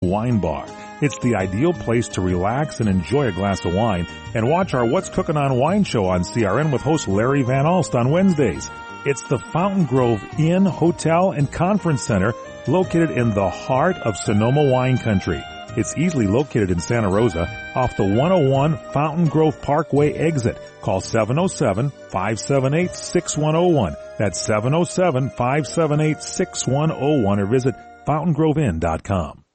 Wine Bar. It's the ideal place to relax and enjoy a glass of wine and watch our What's Cooking on Wine show on CRN with host Larry Van Alst on Wednesdays. It's the Fountain Grove Inn, Hotel, and Conference Center located in the heart of Sonoma wine country. It's easily located in Santa Rosa off the 101 Fountain Grove Parkway exit. Call 707-578-6101. That's 707-578-6101 or visit fountaingroveinn.com.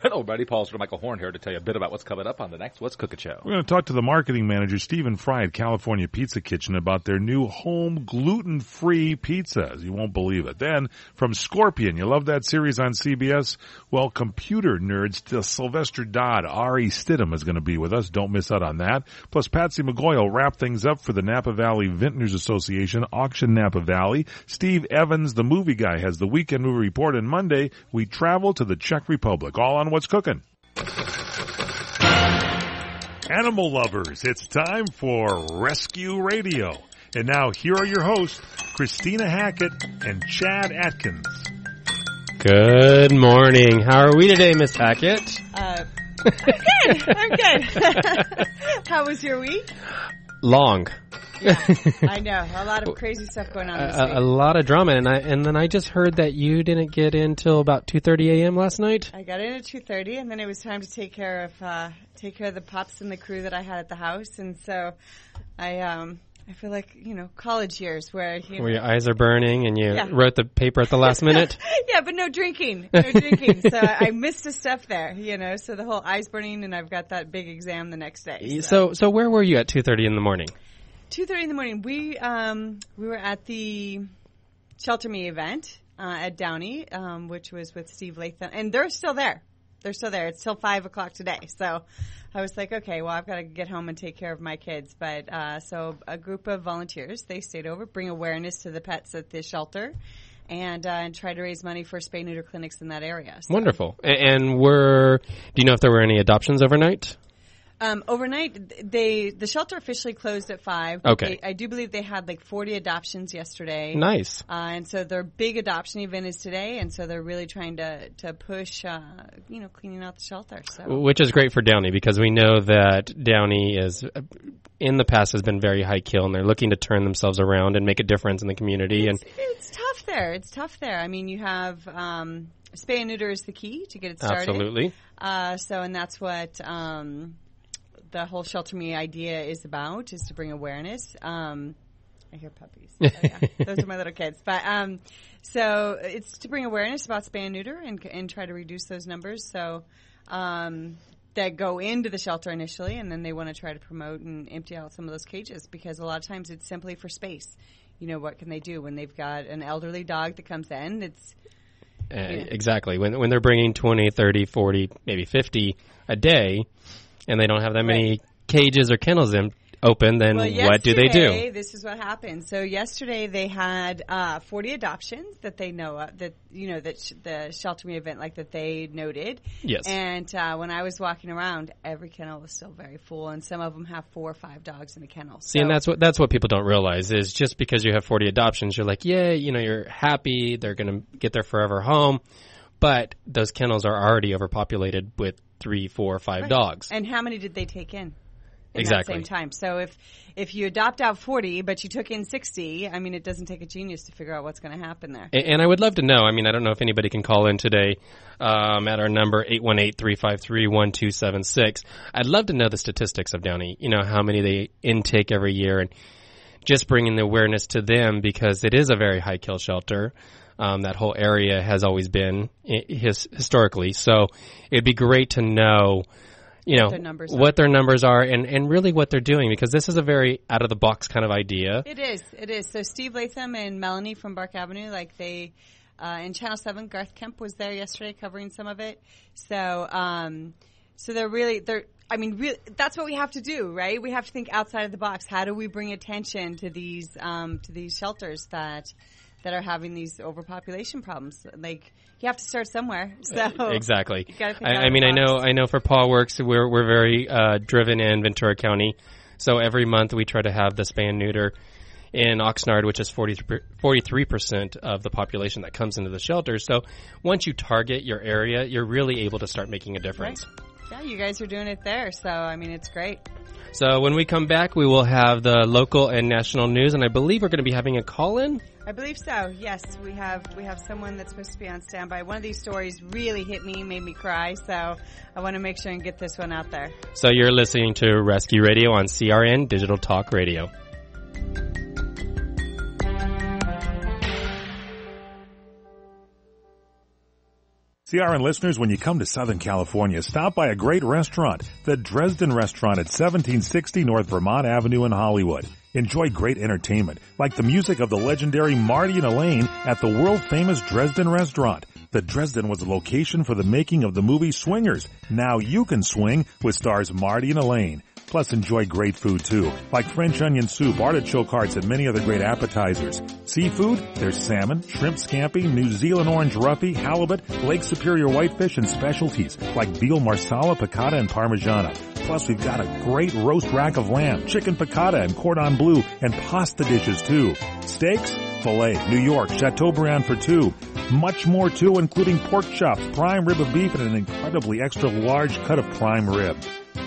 Hello, everybody. Paul Sir Michael Horn here to tell you a bit about what's coming up on the next What's Cooking Show. We're going to talk to the marketing manager, Stephen Fry at California Pizza Kitchen, about their new home gluten-free pizzas. You won't believe it. Then, from Scorpion, you love that series on CBS? Well, computer nerds Sylvester Dodd, Ari Stidham is going to be with us. Don't miss out on that. Plus, Patsy McGoy will wrap things up for the Napa Valley Vintners Association, Auction Napa Valley. Steve Evans, the movie guy, has the Weekend Movie Report. And Monday, we travel to the Czech Republic. All on What's Cooking. Animal lovers, it's time for Rescue Radio. And now here are your hosts, Christina Hackett and Chad Atkins. Good morning. How are we today, Miss Hackett? I'm good. How was your week? Long. Yeah, I know. A lot of crazy stuff going on this week. A lot of drama, and then I just heard that you didn't get in till about 2:30 a.m. last night. I got in at 2:30, and then it was time to take care of the pups and the crew that I had at the house, and so I feel like, college years where your eyes are burning and you wrote the paper at the last minute. Yeah, but no drinking. So I missed a step there, so the whole eyes burning, and I've got that big exam the next day. So where were you at 2:30 in the morning? 2:30 in the morning. We were at the Shelter Me event at Downey, which was with Steve Latham, and they're still there. It's till 5 o'clock today. So I was like, okay, well, I've got to get home and take care of my kids. But so a group of volunteers, they stayed over, bring awareness to the pets at the shelter, and try to raise money for spay-neuter clinics in that area. So. Wonderful. And do you know if there were any adoptions overnight? Overnight, the shelter officially closed at 5. Okay. I do believe they had like 40 adoptions yesterday. Nice. And so their big adoption event is today, and so they're really trying to push, cleaning out the shelter. So. Which is great for Downey, because we know that Downey is, in the past, has been very high kill, and they're looking to turn themselves around and make a difference in the community. It's tough there. I mean, you have spay and neuter is the key to get it started. Absolutely. And that's what the whole Shelter Me idea is about, is to bring awareness. I hear puppies. Oh, yeah. Those are my little kids. But so it's to bring awareness about spay and neuter and try to reduce those numbers. So that go into the shelter initially, and then they want to try to promote and empty out some of those cages, because a lot of times it's simply for space. What can they do when they've got an elderly dog that comes in? It's exactly. When they're bringing 20, 30, 40, maybe 50 a day, and they don't have that many cages or kennels open, then what do they do? This is what happened. So yesterday they had 40 adoptions that they know of, that the Shelter Me event, like that they noted. Yes. And when I was walking around, every kennel was still very full, and some of them have 4 or 5 dogs in the kennel. See, and that's what people don't realize is just because you have 40 adoptions, you're like, you're happy, they're going to get their forever home, but those kennels are already overpopulated with 3, 4, 5 dogs. And how many did they take in? Exactly. At the same time. So if you adopt out 40, but you took in 60, I mean, it doesn't take a genius to figure out what's going to happen there. And I would love to know. I mean, I don't know if anybody can call in today at our number 818-353-1276. I'd love to know the statistics of Downey. How many they intake every year, and just bringing the awareness to them, because it is a very high kill shelter. That whole area has always been historically. So it'd be great to know, what their numbers are and really what they're doing, because this is a very out-of-the-box kind of idea. It is. So Steve Latham and Melanie from Bark Avenue, in Channel 7, Garth Kemp was there yesterday covering some of it. So they're that's what we have to do, right? We have to think outside of the box. How do we bring attention to these shelters that are having these overpopulation problems? Like, you have to start somewhere. So exactly. You gotta think I know for Paw Works, we're very driven in Ventura County. So every month we try to have the spay and neuter in Oxnard, which is 43% of the population that comes into the shelter. So once you target your area, you're really able to start making a difference. Right. Yeah, you guys are doing it there. So, I mean, it's great. So when we come back, we will have the local and national news, and I believe we're going to be having a call-in. I believe so. Yes, we have someone that's supposed to be on standby. One of these stories really hit me, made me cry, so I want to make sure and get this one out there. So you're listening to Rescue Radio on CRN Digital Talk Radio. CRN listeners, when you come to Southern California, stop by a great restaurant, the Dresden Restaurant at 1760 North Vermont Avenue in Hollywood. Enjoy great entertainment, like the music of the legendary Marty and Elaine at the world-famous Dresden Restaurant. The Dresden was the location for the making of the movie Swingers. Now you can swing with stars Marty and Elaine. Plus, enjoy great food, too, like French onion soup, artichoke hearts, and many other great appetizers. Seafood, there's salmon, shrimp scampi, New Zealand orange roughy, halibut, Lake Superior whitefish, and specialties like veal marsala, piccata, and parmigiana. Plus, we've got a great roast rack of lamb, chicken piccata, and cordon bleu, and pasta dishes, too. Steaks, filet, New York, Chateaubriand for two. Much more, too, including pork chops, prime rib of beef, and an incredibly extra large cut of prime rib.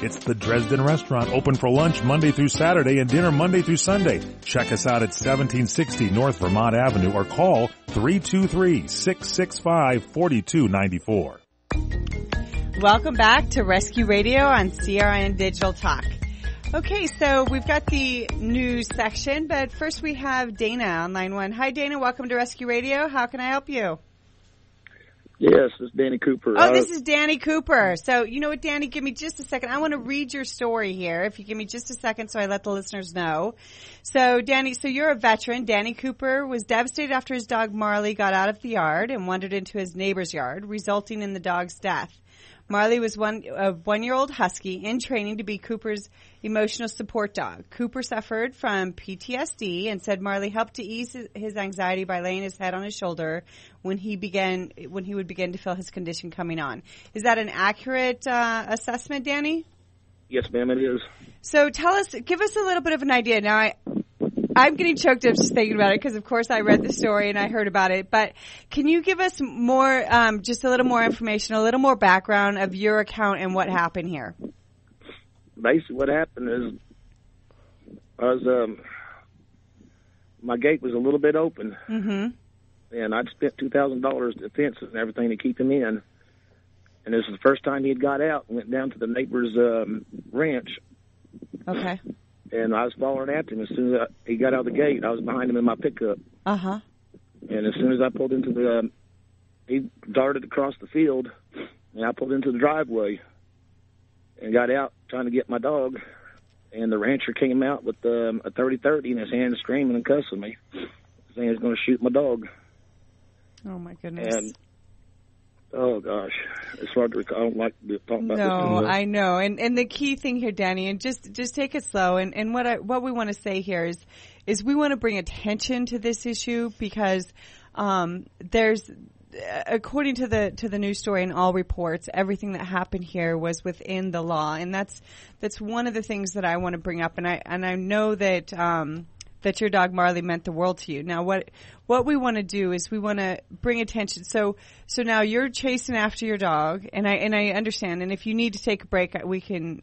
It's the Dresden Restaurant, open for lunch Monday through Saturday and dinner Monday through Sunday. Check us out at 1760 North Vermont Avenue or call 323-665-4294. Welcome back to Rescue Radio on CRN Digital Talk. Okay, so we've got the news section, but first we have Dana on line one. Hi, Dana. Welcome to Rescue Radio. How can I help you? Yes, this is Danny Cooper. Oh, this is Danny Cooper. So, you know what, Danny, give me just a second. I want to read your story here, if you give me just a second so I let the listeners know. So, Danny, so you're a veteran. Danny Cooper was devastated after his dog Marley got out of the yard and wandered into his neighbor's yard, resulting in the dog's death. Marley was a one-year-old husky in training to be Cooper's emotional support dog. Cooper suffered from PTSD and said Marley helped to ease his anxiety by laying his head on his shoulder when he would begin to feel his condition coming on. Is that an accurate assessment, Danny? Yes, ma'am, it is. So give us a little bit of an idea. Now, I'm getting choked up just thinking about it because, of course, I read the story and I heard about it. But can you give us more, just a little more information, a little more background of your account and what happened here? Basically, what happened is my gate was a little bit open, and I'd spent $2,000 to fences and everything to keep him in. And this was the first time he had got out and went down to the neighbor's ranch. Okay. And I was following after him. As soon as he got out of the gate, I was behind him in my pickup. Uh-huh. And as soon as I pulled into he darted across the field, and I pulled into the driveway and got out trying to get my dog. And the rancher came out with a 30-30 in his hand, screaming and cussing me, saying he was going to shoot my dog. Oh, my goodness. And oh, gosh. It's hard to recall. I don't like to talk about this. No, I know. And the key thing here, Danny, and just take it slow. And what we want to say here is we want to bring attention to this issue because there's, according to the news story and all reports, everything that happened here was within the law. And that's one of the things that I want to bring up. And I know that that your dog Marley meant the world to you. Now, what we want to do is we want to bring attention. So now you're chasing after your dog, and I understand. And if you need to take a break, we can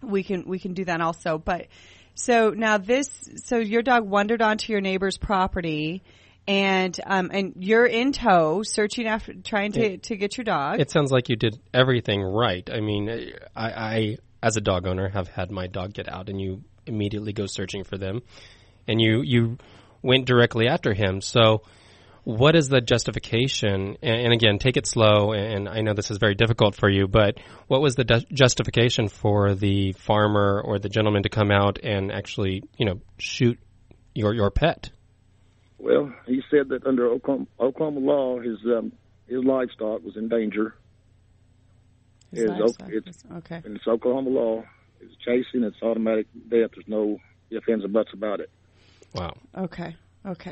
do that also. But so now so your dog wandered onto your neighbor's property, and you're in tow, searching after, trying to get your dog. It sounds like you did everything right. I mean, I as a dog owner have had my dog get out, and you immediately go searching for them, and you went directly after him. So what is the justification? And again, take it slow, and I know this is very difficult for you, but what was the justification for the farmer or the gentleman to come out and actually, shoot your pet? Well, he said that under Oklahoma law, his livestock was in danger. Okay. And it's Oklahoma law. It's chasing. It's automatic death. There's no ifs, ands, or buts about it. Wow. Okay.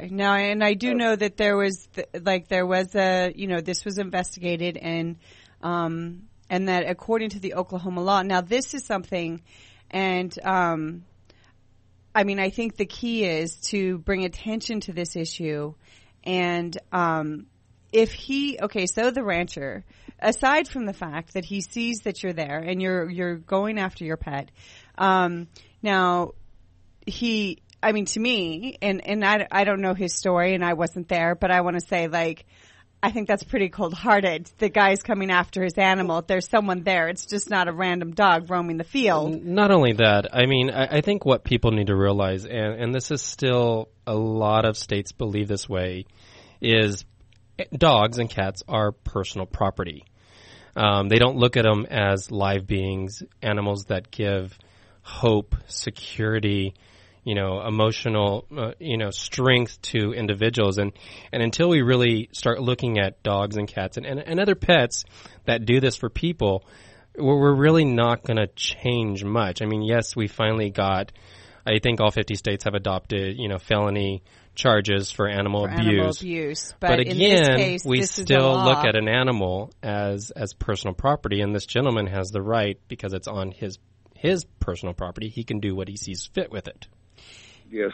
Now, and I do know that there was this was investigated and that according to the Oklahoma law. Now, this is something, and I mean, I think the key is to bring attention to this issue. And if so the rancher, aside from the fact that he sees that you're there and you're going after your pet, now to me, and I don't know his story and I wasn't there, but I want to say, like, I think that's pretty cold-hearted. The guy's coming after his animal. There's someone there. It's just not a random dog roaming the field. Not only that, I mean, I think what people need to realize, and this is still a lot of states believe this way, is dogs and cats are personal property. They don't look at them as live beings, animals that give hope, security, emotional, strength to individuals. And until we really start looking at dogs and cats and other pets that do this for people, we're really not going to change much. I mean, yes, we finally got, I think all 50 states have adopted, felony charges for animal abuse. But again, in this case, we this still is the law. look at an animal as personal property, and this gentleman has the right, because it's on his personal property, he can do what he sees fit with it. Yes.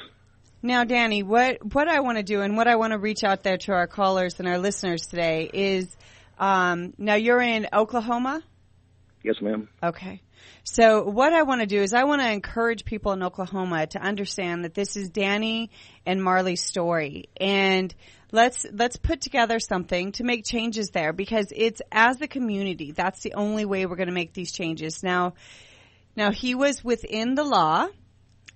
Now, Danny, what I want to do and what I want to reach out there to our callers and our listeners today is, now you're in Oklahoma? Yes, ma'am. Okay. So what I want to do is I want to encourage people in Oklahoma to understand that this is Danny and Marley's story. And let's put together something to make changes there, because it's, as a community, that's the only way we're going to make these changes. Now he was within the law.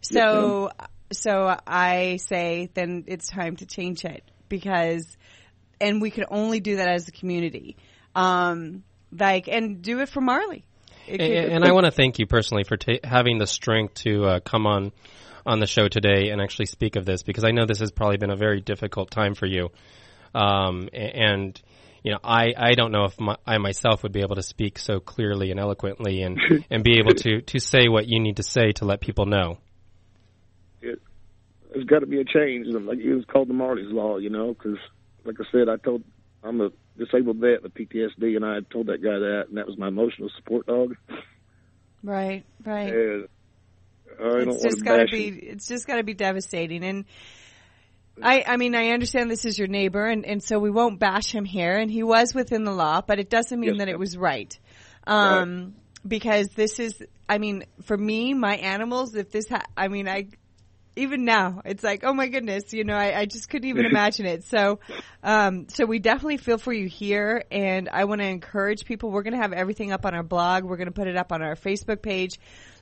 So I say then it's time to change it, and we can only do that as a community. And do it for Marley. And I want to thank you personally for having the strength to come on the show today and actually speak of this, because I know this has probably been a very difficult time for you. I don't know if I myself would be able to speak so clearly and eloquently and be able to say what you need to say to let people know. There's got to be a change. Like, it was called the Marley's Law, because, like I said, I'm a disabled vet with PTSD, and I told that guy that, and that was my emotional support dog. Right. And it's just got to be devastating. And I mean, I understand this is your neighbor, and so we won't bash him here. And he was within the law, but it doesn't mean that it was right. Because this is, I mean, for me, my animals, if this, even now, it's like, oh my goodness, I just couldn't even imagine it. So we definitely feel for you here, and I want to encourage people. We're going to have everything up on our blog. We're going to put it up on our Facebook page.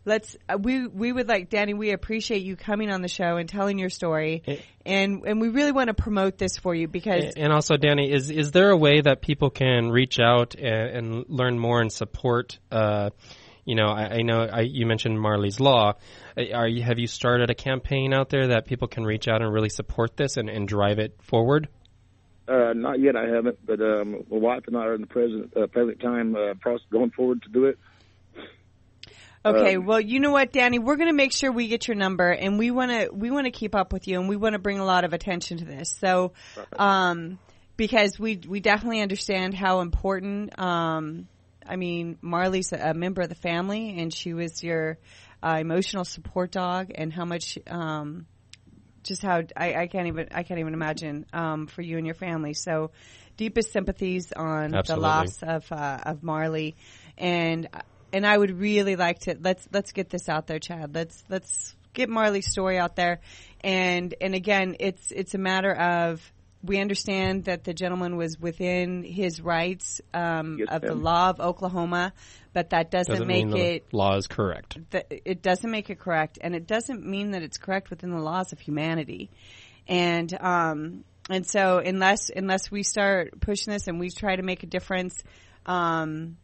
We would like, Danny, we appreciate you coming on the show and telling your story, and we really want to promote this for you, because. And also, Danny, is there a way that people can reach out and learn more and support? I know you mentioned Marley's Law. Have you started a campaign out there that people can reach out and really support this and drive it forward? Not yet, I haven't, but my wife and I are in the present time going forward to do it. Okay, well, you know what, Danny? We're going to make sure we get your number, and we want to keep up with you, and we want to bring a lot of attention to this. So, because we definitely understand how important. Marley's a member of the family, and she was your emotional support dog, and how much, just how I can't even imagine for you and your family. So, deepest sympathies on Absolutely. The loss of Marley, and I would really like to let's get this out there, Chad. Let's get Marley's story out there, and again, it's a matter of. We understand that the gentleman was within his rights of the law of Oklahoma, but that doesn't make it the law is correct. It doesn't make it correct, and it doesn't mean that it's correct within the laws of humanity. And so unless we start pushing this and we try to make a difference, then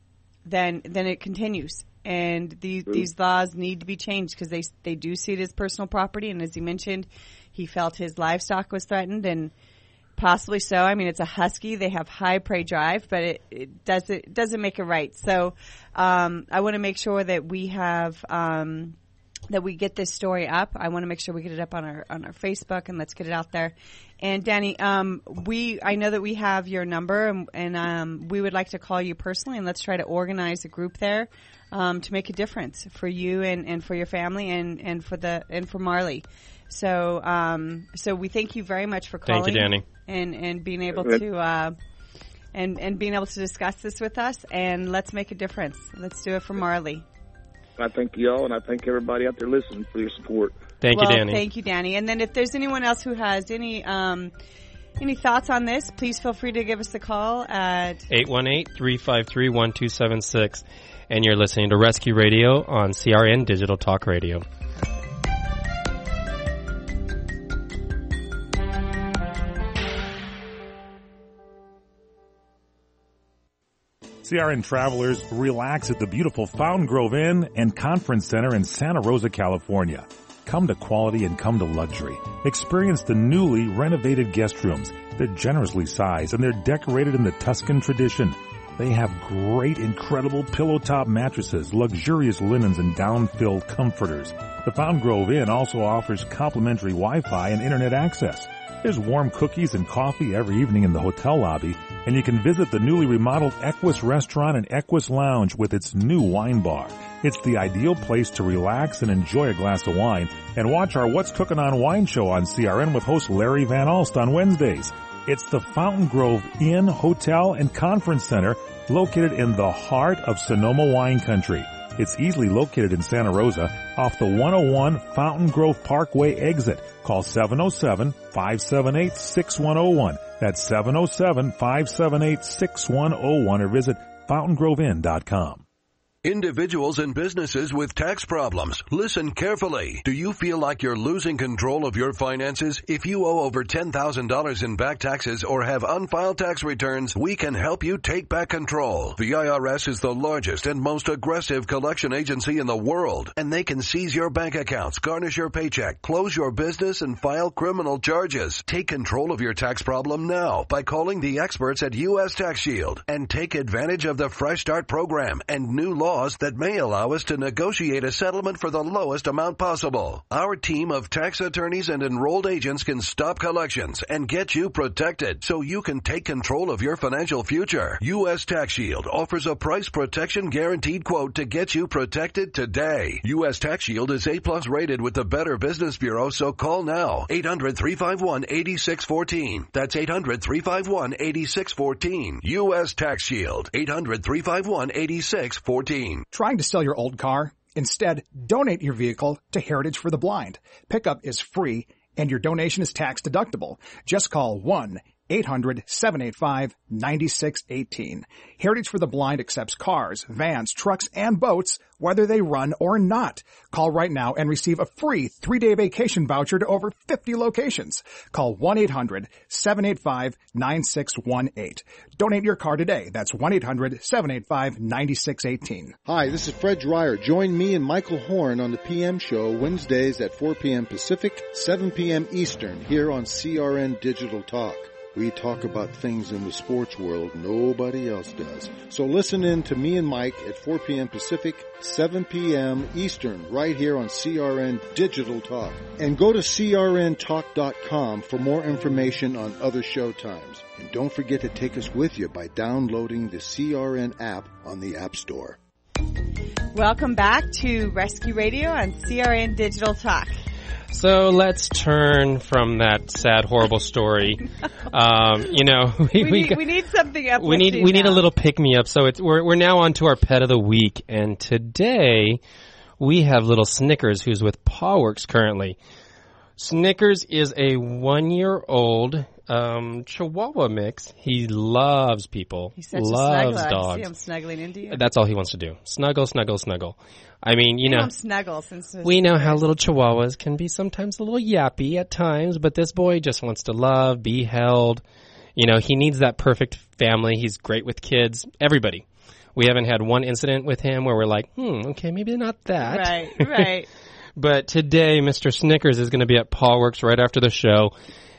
it continues. And these laws need to be changed, because they do see it as personal property. And as you mentioned, he felt his livestock was threatened, and possibly so. I mean, it's a husky. They have high prey drive, but it doesn't make it right. So I want to make sure that we have that we get this story up. I want to make sure we get it up on our Facebook, and let's get it out there. And Danny, I know that we have your number, and we would like to call you personally, and let's try to organize a group there to make a difference for you and for your family and for Marley. So we thank you very much for calling. Thank you, Danny, and being able to and being able to discuss this with us. And let's make a difference. Let's do it for Marley. I thank you all, and I thank everybody out there listening for your support. Thank you, Danny. Thank you, Danny. And then if there's anyone else who has any thoughts on this, please feel free to give us a call at 818-353-1276. And you're listening to Rescue Radio on CRN Digital Talk Radio. CRN travelers, relax at the beautiful Fountain Grove Inn and Conference Center in Santa Rosa, California. Come to quality and come to luxury. Experience the newly renovated guest rooms. They're generously sized and they're decorated in the Tuscan tradition. They have great, incredible pillow-top mattresses, luxurious linens, and down-filled comforters. The Fountain Grove Inn also offers complimentary Wi-Fi and internet access. There's warm cookies and coffee every evening in the hotel lobby, and you can visit the newly remodeled Equus Restaurant and Equus Lounge with its new wine bar. It's the ideal place to relax and enjoy a glass of wine and watch our What's Cooking on Wine show on CRN with host Larry Van Alst on Wednesdays. It's the Fountain Grove Inn, Hotel, and Conference Center located in the heart of Sonoma wine country. It's easily located in Santa Rosa off the 101 Fountain Grove Parkway exit. Call 707-578-6101. That's 707-578-6101 or visit fountaingroveinn.com. Individuals and businesses with tax problems, listen carefully. Do you feel like you're losing control of your finances? If you owe over $10,000 in back taxes or have unfiled tax returns, we can help you take back control. The IRS is the largest and most aggressive collection agency in the world, and they can seize your bank accounts, garnish your paycheck, close your business, and file criminal charges. Take control of your tax problem now by calling the experts at U.S. Tax Shield and take advantage of the Fresh Start program and new laws that may allow us to negotiate a settlement for the lowest amount possible. Our team of tax attorneys and enrolled agents can stop collections and get you protected so you can take control of your financial future. U.S. Tax Shield offers a price protection guaranteed quote to get you protected today. U.S. Tax Shield is A+ rated with the Better Business Bureau, so call now. 800-351-8614. That's 800-351-8614. U.S. Tax Shield. 800-351-8614. Trying to sell your old car? Instead, donate your vehicle to Heritage for the Blind. Pickup is free and your donation is tax deductible. Just call 1-800-785-9618. Heritage for the Blind accepts cars, vans, trucks, and boats, whether they run or not. Call right now and receive a free 3-day vacation voucher to over 50 locations. Call 1-800-785-9618. Donate your car today. That's 1-800-785-9618. Hi, this is Fred Dreyer. Join me and Michael Horn on the PM show Wednesdays at 4 p.m. Pacific, 7 p.m. Eastern, here on CRN Digital Talk. We talk about things in the sports world nobody else does. So listen in to me and Mike at 4 p.m. Pacific, 7 p.m. Eastern, right here on CRN Digital Talk. And go to crntalk.com for more information on other show times. And don't forget to take us with you by downloading the CRN app on the App Store. Welcome back to Rescue Radio on CRN Digital Talk. So let's turn from that sad, horrible story. We need something uplifting. We need a little pick me up. So we're now on to our pet of the week, and today we have little Snickers, who's with PawWorks currently. Snickers is a 1-year-old Chihuahua mix. He loves people. He's such loves a snuggler. dogs. I see him snuggling into you. That's all he wants to do. Snuggle, snuggle, snuggle. I mean, you know, snuggle since we know how little Chihuahuas can be sometimes a little yappy at times, but this boy just wants to love, be held. You know, he needs that perfect family. He's great with kids, everybody. We haven't had one incident with him where we're like, okay, maybe not that. Right. But today, Mr. Snickers is going to be at PawWorks right after the show.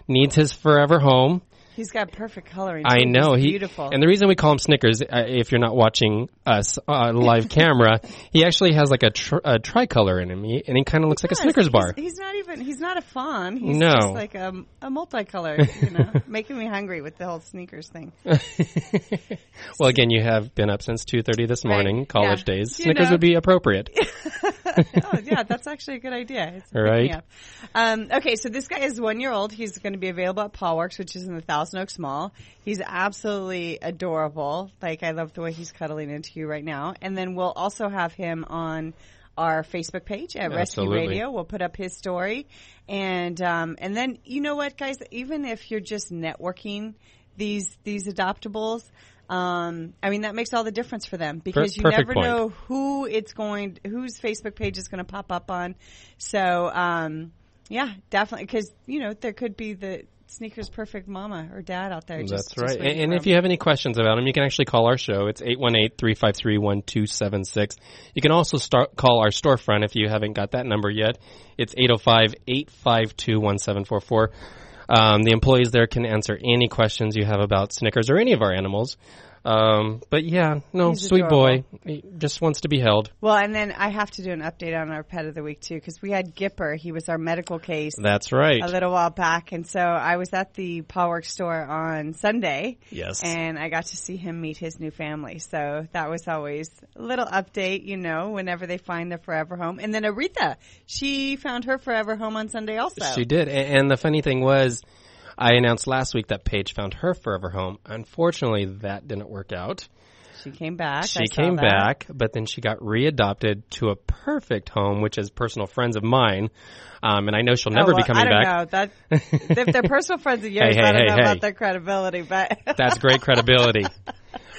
Needs his forever home. He's got perfect coloring. I know. He's beautiful. And the reason we call him Snickers, if you're not watching us live camera, he actually has like a tricolor in him, and he kind of looks like a Snickers bar. He's not a fawn. He's No. just like a multicolored, making me hungry with the whole sneakers thing. Well, again, you have been up since 2:30 this morning, Right. college Yeah. days. Snickers would be appropriate. Oh, yeah, that's actually a good idea. It's picking Right. me up. Okay, so this guy is 1 year old. He's going to be available at Paulworks, which is in the Thousand Oaks Mall. He's absolutely adorable. Like, I love the way he's cuddling into you right now. And then we'll also have him on our Facebook page at Rescue Absolutely. Radio. We'll put up his story. And then, you know what, guys? Even if you're just networking these adoptables, that makes all the difference for them because you Perfect never point. know whose Facebook page is going to pop up on. So, yeah, definitely. Because, there could be the Sneakers perfect mama or dad out there. That's right. And if you have any questions about him, you can actually call our show. It's 818-353-1276. You can also call our storefront if you haven't got that number yet. It's 805-852-1744. The employees there can answer any questions you have about Snickers or any of our animals. But yeah, no, He's sweet adorable. boy. He just wants to be held. Well, and then I have to do an update on our pet of the week too, because we had Gipper. He was our medical case. That's right. A little while back, and so I was at the Paulworks store on Sunday. Yes. And I got to see him meet his new family. So that was always a little update, whenever they find their forever home. And then Aretha, she found her forever home on Sunday also. She did. And the funny thing was, I announced last week that Paige found her forever home. Unfortunately, that didn't work out. She came back. She came back, but then she got readopted to a perfect home, which is personal friends of mine. And I know she'll never be coming back. I don't know. If they're personal friends of yours, I don't know about their credibility. But that's great credibility.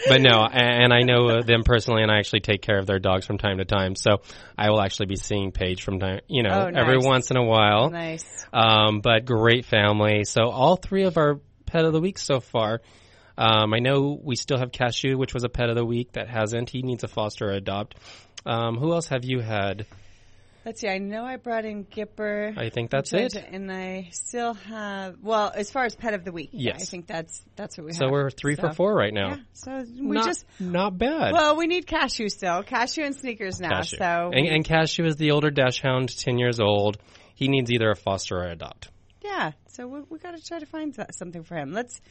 But no, and I know them personally, and I actually take care of their dogs from time to time. So I will actually be seeing Paige from time, every once in a while. Nice. But great family. So all three of our pet of the week so far. I know we still have Cashew, which was a pet of the week that hasn't. He needs a foster or adopt. Who else have you had? Let's see. I know I brought in Gipper. I think that's it. And I still have, as far as pet of the week, yes. I think that's what we have. So we're 3 for 4 right now. Yeah, so we not bad. Well, we need Cashew still. Cashew and Sneakers now. Cashew. So and Cashew is the older Dachshund, 10 years old. He needs either a foster or adopt. Yeah, so we got to try to find something for him. Let's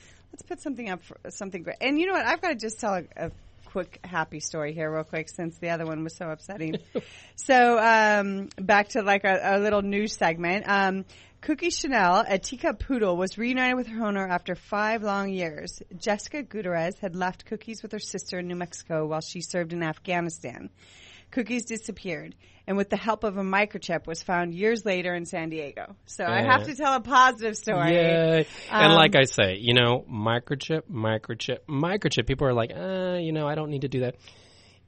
put something up for something great. And you know what? I've got to just tell a quick happy story here real quick since the other one was so upsetting. So back to like a little news segment. Cookie Chanel, a teacup poodle, was reunited with her owner after 5 long years. Jessica Gutierrez had left Cookies with her sister in New Mexico while she served in Afghanistan. Cookies disappeared, and with the help of a microchip, was found years later in San Diego. So I have to tell a positive story. Yay. And like I say, microchip. People are like, I don't need to do that.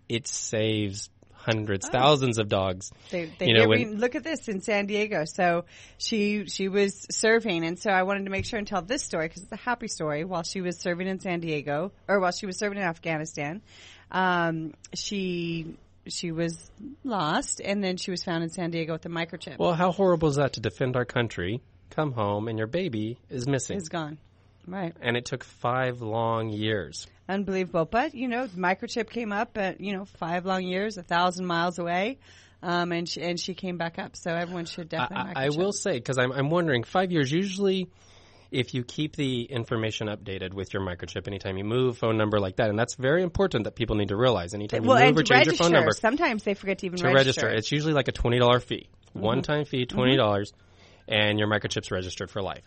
It saves hundreds, thousands of dogs. Look at this in San Diego. So she was serving, and so I wanted to make sure and tell this story because it's a happy story. While she was serving in San Diego, or while she was serving in Afghanistan, she was lost, and then she was found in San Diego with a microchip. Well, how horrible is that to defend our country, come home, and your baby is missing? Is gone. Right. And it took 5 long years. Unbelievable. But, microchip came up at, 5 long years, 1,000 miles away, and she came back up. So everyone should definitely microchip. I will say, because I'm wondering, 5 years, usually if you keep the information updated with your microchip anytime you move, phone number like that, and that's very important that people need to realize anytime you move or change your phone number. Sometimes they forget to even register. It's usually like a $20 fee. One-time fee, $20, and your microchip's registered for life.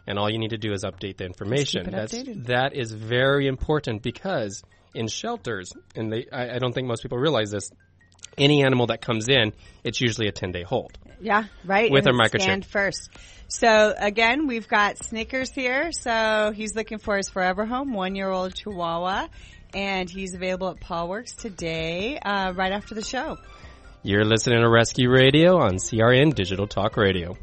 And all you need to do is update the information. That is very important because in shelters, and I don't think most people realize this, any animal that comes in, it's usually a 10-day hold. Yeah, right. With and a microchip. Scanned first. So, again, we've got Snickers here. So, he's looking for his forever home, 1-year-old Chihuahua. And he's available at Paulworks today, right after the show. You're listening to Rescue Radio on CRN Digital Talk Radio.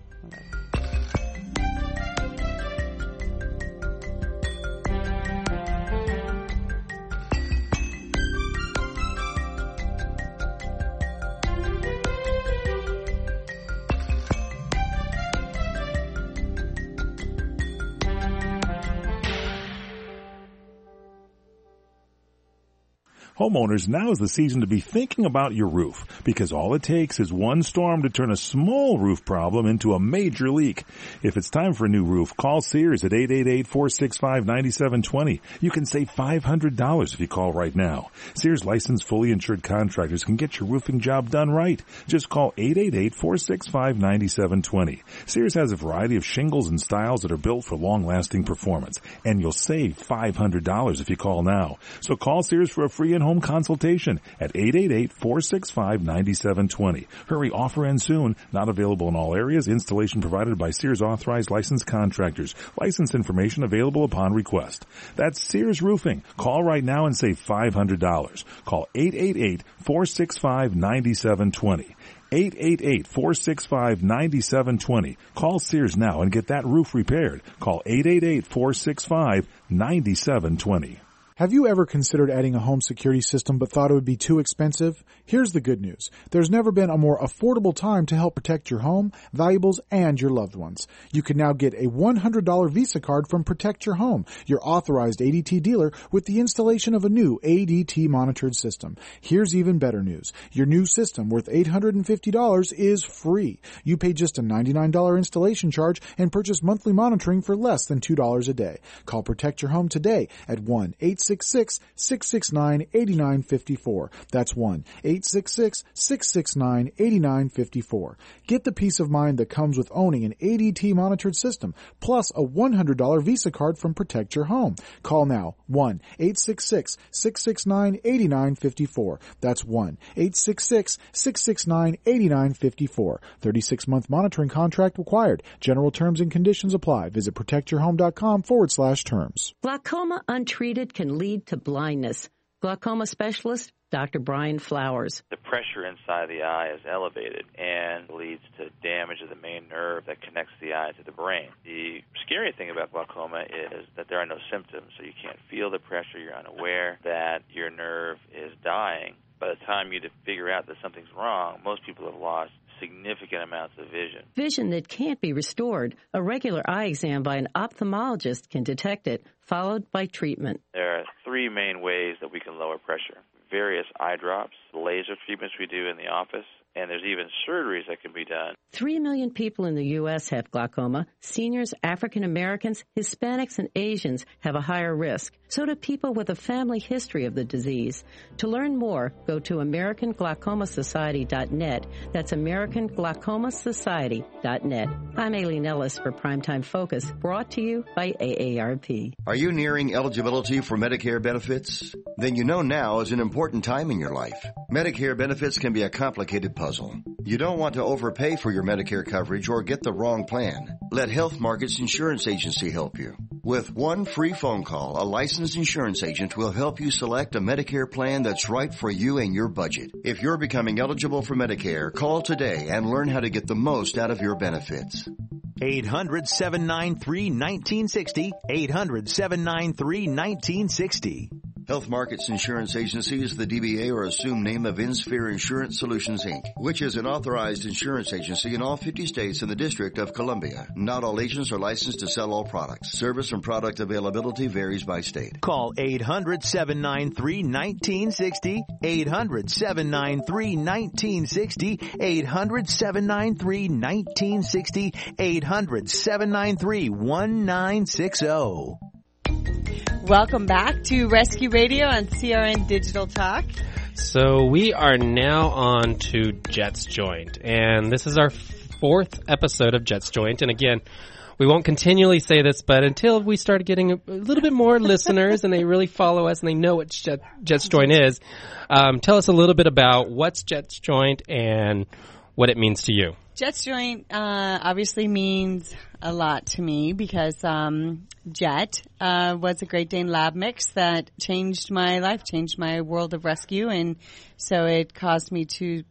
Homeowners, now is the season to be thinking about your roof, because all it takes is one storm to turn a small roof problem into a major leak. If it's time for a new roof, call Sears at 888-465-9720. You can save $500 if you call right now. Sears licensed, fully insured contractors can get your roofing job done right. Just call 888-465-9720. Sears has a variety of shingles and styles that are built for long-lasting performance, and you'll save $500 if you call now. So call Sears for a free in-home consultation at 888-465-9720. Hurry, offer ends soon. Not available in all areas. Installation provided by Sears authorized licensed contractors. License information available upon request. That's Sears Roofing. Call right now and save $500. Call 888-465-9720. 888-465-9720. Call Sears now and get that roof repaired. Call 888-465-9720. Have you ever considered adding a home security system but thought it would be too expensive? Here's the good news. There's never been a more affordable time to help protect your home, valuables, and your loved ones. You can now get a $100 Visa card from Protect Your Home, your authorized ADT dealer, with the installation of a new ADT monitored system. Here's even better news. Your new system, worth $850, is free. You pay just a $99 installation charge and purchase monthly monitoring for less than $2 a day. Call Protect Your Home today at 1-866-669-8954. That's 1-866-669-8954. Get the peace of mind that comes with owning an ADT monitored system, plus a $100 Visa card from Protect Your Home. Call now, 1-866-669-8954. That's 1-866-669-8954. 36-month monitoring contract required. General terms and conditions apply. Visit protectyourhome.com/terms. Glaucoma untreated can lead to blindness. Glaucoma specialist, Dr. Brian Flowers. The pressure inside the eye is elevated and leads to damage of the main nerve that connects the eye to the brain. The scary thing about glaucoma is that there are no symptoms, so you can't feel the pressure. You're unaware that your nerve is dying. By the time you figure out that something's wrong, most people have lost significant amounts of vision. Vision that can't be restored. A regular eye exam by an ophthalmologist can detect it, followed by treatment. There are three main ways that we can lower pressure. Various eye drops, laser treatments we do in the office, and there's even surgeries that can be done. 3 million people in the U.S. have glaucoma. Seniors, African Americans, Hispanics, and Asians have a higher risk. So do people with a family history of the disease. To learn more, go to AmericanGlaucomaSociety.net. That's AmericanGlaucomaSociety.net. I'm Aileen Ellis for Primetime Focus, brought to you by AARP. Are you nearing eligibility for Medicare benefits? Then you know now is an important time in your life. Medicare benefits can be a complicated puzzle. You don't want to overpay for your Medicare coverage or get the wrong plan. Let Health Markets Insurance Agency help you. With one free phone call, a licensed insurance agent will help you select a Medicare plan that's right for you and your budget. If you're becoming eligible for Medicare, call today and learn how to get the most out of your benefits. 800-793-1960. 800-793-1960. Health Markets Insurance Agency is the DBA or assumed name of InSphere Insurance Solutions, Inc., which is an authorized insurance agency in all 50 states and the District of Columbia. Not all agents are licensed to sell all products. Service and product availability varies by state. Call 800-793-1960. 800-793-1960. 800-793-1960. 800-793-1960. Welcome back to Rescue Radio on CRN Digital Talk. So we are now on to Jets Joint, and this is our 4th episode of Jets Joint. And again, we won't continually say this, but until we start getting a little bit more listeners and they really follow us and they know what Jets Joint is, tell us a little bit about what's Jets Joint and what it means to you. Jets Joint obviously means a lot to me because Jet was a Great Dane lab mix that changed my life, changed my world of rescue, and so it caused me to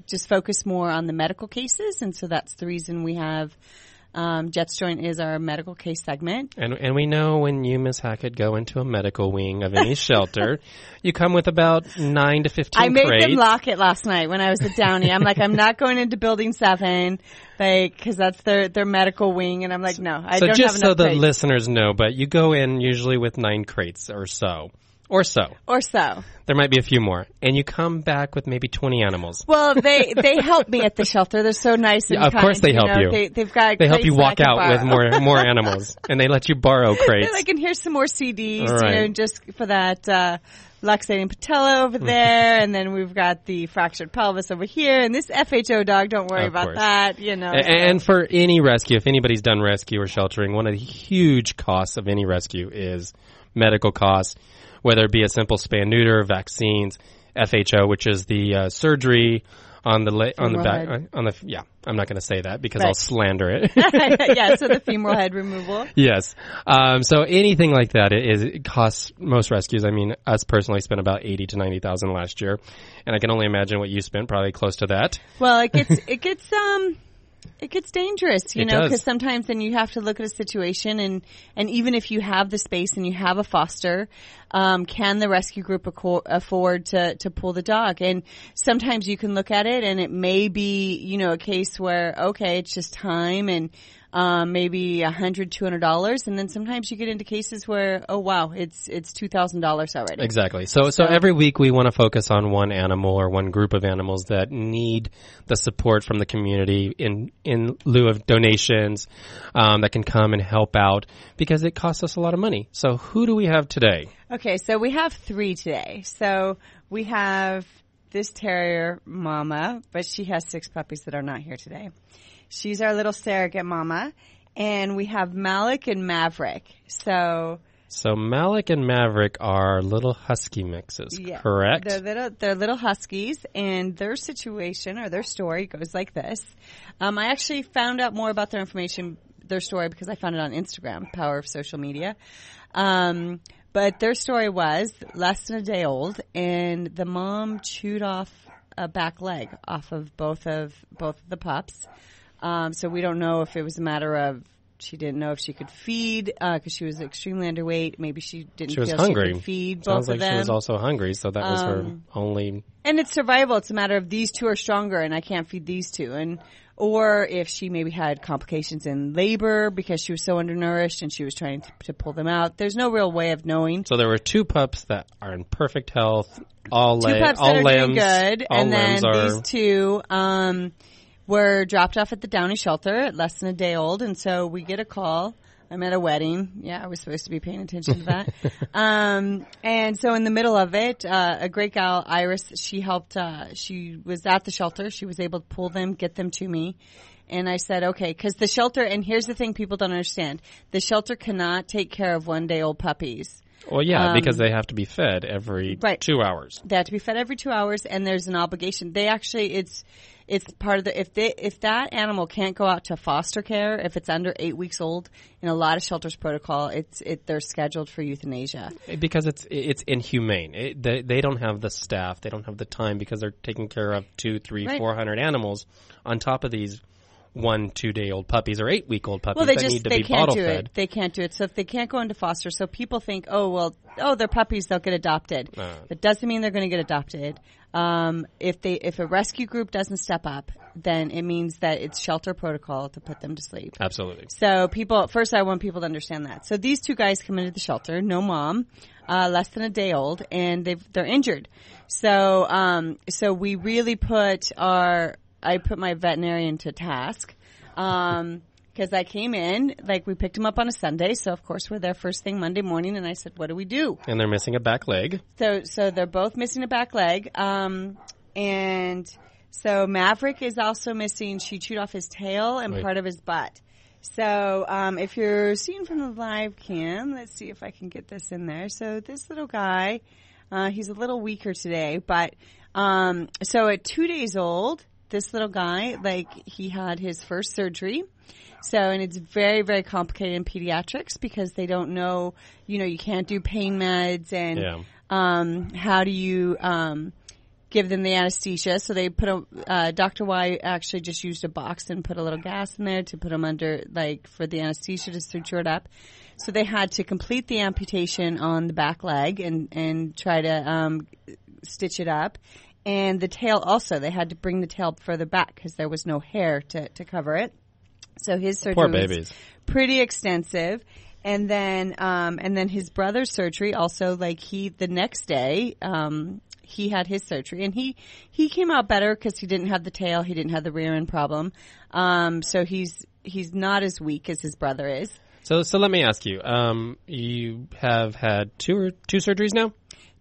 just focus more on the medical cases, and so that's the reason we have Jets Joint is our medical case segment. And we know when you, Ms. Hackett, go into a medical wing of any shelter, you come with about 9 to 15 I made crates. them lock it last night when I was at Downey. I'm like, I'm not going into Building 7, because that's their medical wing. And I'm like, no, I don't have enough So just so the crates. listeners know, but you go in usually with 9 crates or so. Or so. Or so. There might be a few more. And you come back with maybe 20 animals. Well, they help me at the shelter. They're so nice and of kind. course they help you. They've got They help you walk crates that I out can with borrow. more animals. And they let you borrow crates. They're like, and here's some more CDs, Right. just for that luxating patella over there. And then we've got the fractured pelvis over here. And this FHO dog, don't worry Of about course. that, And for any rescue, if anybody's done rescue or sheltering, one of the huge costs of any rescue is medical costs, whether it be a simple spay and neuter, vaccines, FHO, which is the surgery on the back, I'm not going to say that because I'll slander it. Yeah, so the femoral head removal. Yes. So anything like that, it costs most rescues. I mean, us personally spent about $80,000 to $90,000 last year, and I can only imagine what you spent, probably close to that. Well, it gets dangerous, It does. because sometimes then you have to look at a situation and even if you have the space and you have a foster, can the rescue group afford to pull the dog? And sometimes you can look at it and it may be, a case where, okay, it's just time and maybe $100, $200. And then sometimes you get into cases where, oh wow, it's $2,000 already. Exactly. So every week we want to focus on one animal or one group of animals that need the support from the community in lieu of donations, that can come and help out because it costs us a lot of money. So who do we have today? Okay, so we have 3 today. So we have this terrier mama, but she has 6 puppies that are not here today. She's our little surrogate mama. And we have Malik and Maverick. So Malik and Maverick are little husky mixes, correct? They're little huskies, and their situation or their story goes like this. I actually found out more about their story, because I found it on Instagram, power of social media. But their story was less than a day old, and the mom chewed off a back leg off of both of the pups. So we don't know if it was a matter of she didn't know if she could feed because she was extremely underweight. Maybe she didn't feel hungry. she could feed Sounds both of like them. she was also hungry, so that was her only. And it's survival. It's a matter of these 2 are stronger, and I can't feed these 2. Or if she maybe had complications in labor because she was so undernourished and she was trying to pull them out. There's no real way of knowing. So there were 2 pups that are in perfect health, all 2 pups all that are limbs, doing good, all and then limbs are. these 2 were dropped off at the Downey shelter at less than a day old, and so we get a call. I'm at a wedding. Yeah, I was supposed to be paying attention to that. And so in the middle of it, a great gal, Iris, she helped, she was at the shelter. She was able to pull them, get them to me. And I said, okay, because the shelter, and here's the thing people don't understand. The shelter cannot take care of 1-day-old puppies. Well, yeah, because they have to be fed every 2 hours. They have to be fed every 2 hours, and there's an obligation. They actually, it's part of the, if that animal can't go out to foster care, if it's under 8 weeks old, in a lot of shelters protocol, they're scheduled for euthanasia. Because it's inhumane. They don't have the staff, they don't have the time because they're taking care of 200, 300, 400 animals on top of these 1-2-day-old puppies or 8-week-old puppies that need to be bottle fed. They can't do it. So if they can't go into foster, so people think, they're puppies, they'll get adopted. That doesn't mean they're going to get adopted. If a rescue group doesn't step up, then it means that it's shelter protocol to put them to sleep. Absolutely. So first I want people to understand that. So these 2 guys come into the shelter, no mom, less than a day old, and they're injured. So we really I put my veterinarian to task, because I came in, we picked him up on a Sunday, so of course we're there first thing Monday morning, and I said, what do we do? And they're missing a back leg. So they're both missing a back leg, and so Maverick is also missing, she chewed off his tail and part of his butt. So if you're seeing from the live cam, let's see if I can get this in there. So this little guy, he's a little weaker today, but so at 2 days old, this little guy, he had his first surgery. So, and it's very, very complicated in pediatrics because they don't know, you can't do pain meds and, how do you, give them the anesthesia. So they put Dr. Y actually just used a box and put a little gas in there to put them under, for the anesthesia to suture it up. So they had to complete the amputation on the back leg and try to, stitch it up. And the tail also, they had to bring the tail further back because there was no hair to cover it. So his surgery was pretty extensive. And then his brother's surgery also, like the next day, he had his surgery and he came out better because he didn't have the tail. He didn't have the rear end problem. So he's not as weak as his brother is. So let me ask you, you have had two surgeries now?